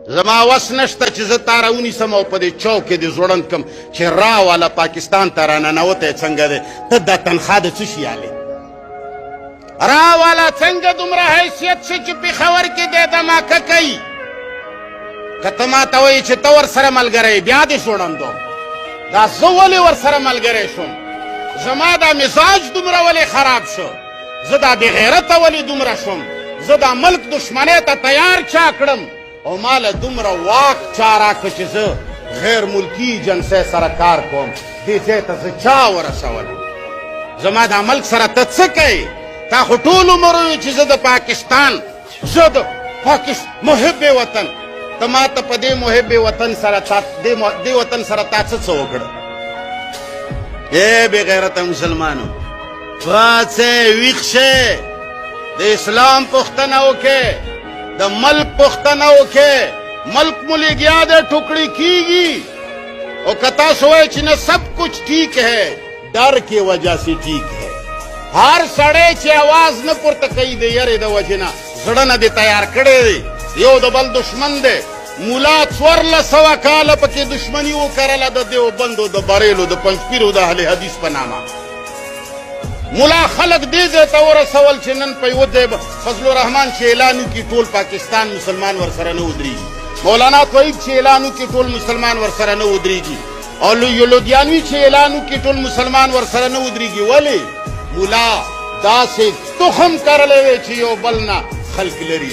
زما وس نشته چې زه تا راونیسم او په دې چوک کې دې ځوړند کړم چې را والا پاکستان ته راننوتی څنګه دی ته دا تنخوا د څه شي یالې را والا څنګه دومره حیثیت شي چې پېښور کې دی دماکه کوي که ته ما ته وایې چې ته ورسره ملګری بیا دې ځوړندو دا زه ولې ورسره ملګری شوم زما دا مزاج دومره ولې خراب شو زه دا بې غیرته ولې دومره شوم زه دا ملک دشمنۍ ته تیار چا کړم او ماله دومره واک چا راکړه چې زه غیر ملکي ایجنسۍ سره کار کوم دې ځای ته زه چا ورسولم زما دا ملک سره ته څه کوې تا خو ټول عمر وویل چې زه د پاکستان زه د محب وطن ته ما ته په دې محب وطن سره دې وطن سره تا څه وکړه ای بې غیرته مسلمانو پاڅئ ویښ شئ د اسلام پوښتنه وکړئ د ملک پوښتنه وکړئ ملک مو لګیا دی ټوکړی کیږي اور که تاسو وایئ چې نه سب کچھ ٹھیک ہے ڈر کی وجہ سے ٹھیک ہے هر سړی چې आवाज نه پورته کوي د یرې د وجې نه زړه نه دې تیار کړی دی یو د بل دشمن دی مولا 1400 کاله پکې دشمني وکرله د دیوبندو د بریلو د پنجپیرو د اهل حدیث په نامه مولا خلق دې ځای ته ورسول چې نن په یوه ځای فضل الرحمن چې اعلان وکړي ټول پاکستان مسلمان ورسره نه ودرېږي مولانا طیب چې اعلان وکړي ټول مسلمان ورسره نه ودرېږي او لودیانوي چې اعلان وکړي ټول مسلمان ورسره نه ودرېږي ولې مولا داسې تخم کرلی دی چې یو بل نه خلق لري